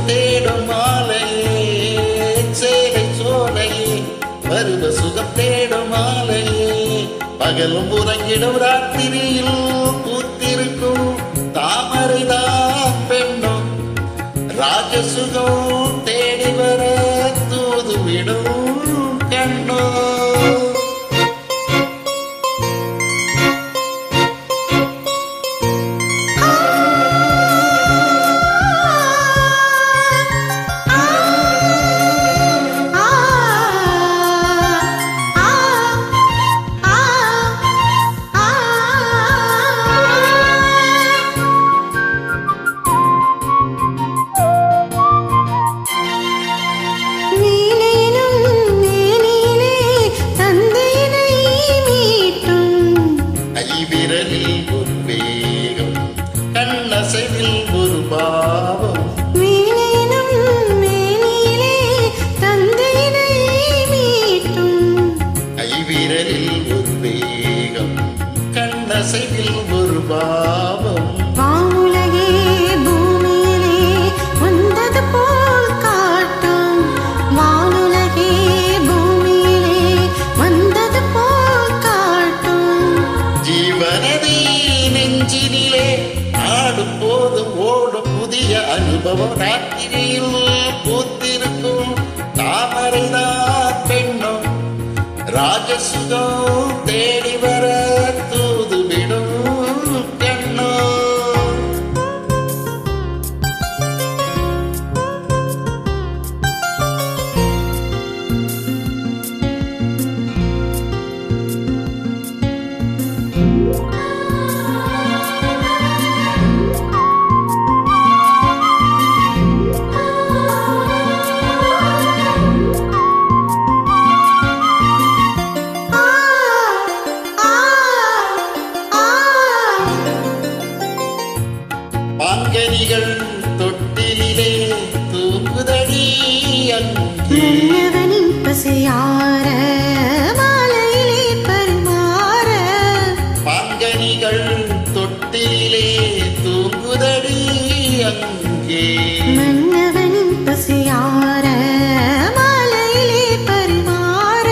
தேடும் மாலையே, சேலை சோலையே, பருவ சுகம் தேடும் மாலையே, பகலும் உறங்கிடும் ராத்திரியில் பூத்திருக்கும் தாமரைதான் பெண்ணும், ராஜசுகம் தேடி வர தூதுவிடும் கண்ணோ. ஒரு வேகம் கண்ணசைவில் ஒரு பாவம், வீணேனும் மேனிலே தந்தையினை மீட்டும், கைவிரலில் ஒரு வேகம் கண்ணசைவில் ஒரு பாவம். வானுலகே பூமியிலே வந்தது போல் காட்டும், வானுலகே பூமியிலே வந்தது போல் காட்டும், ஜீவனதி நெஞ்சினிலே ஆடும் போதும் ஓடும் புதிய அனுபவம், ராத்திரியில் பூத்திருக்கும் தாமரைதான் பெண்ணும், ராஜசுகம் தேடி வர தூதுவிடும் கண்ணோ. பாங்கனிகள் தொட்டிலே தூக்குதடி அங்கே, மன்னவனின் பசியார மாலையிலே பரிமாற, பாங்கனிகள் தொட்டிலே தூங்குதடி அங்கே, மன்னவனின் பசியார மாலையிலே பரிமாற,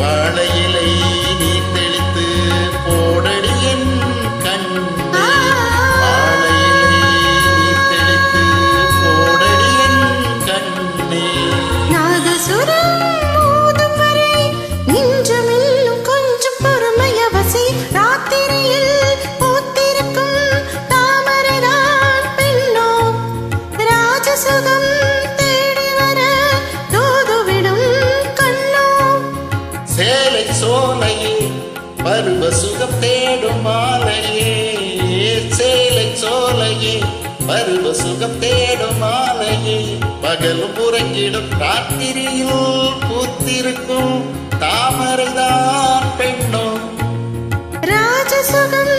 வாழையிலை நீ தெளித்து போடடி என் கண்ணே, வாழையிலை நீ தெளித்து போடடி என் கண்ணே. நாதசுரம் மோதும் வரை நின்றமெல்லும் கொஞ்சம் பொறுமை அவசி, ராத்திரியில் பூத்திருக்கும் தாமரைதான் பெண்ணோ, ராஜசுகம் தேடி வர தூதுவிடும் கண்ணோ. சேலை சோலையே, பருவ சுகம் தேடும் மாலையே, சேலை சோலையே, பருவ சுகம் தேடும் மாலையே, பகலும் உறங்கிடும் ராத்திரியில் பூத்திருக்கும் தாமரைதான் பெண்ணும், ராஜசுகம்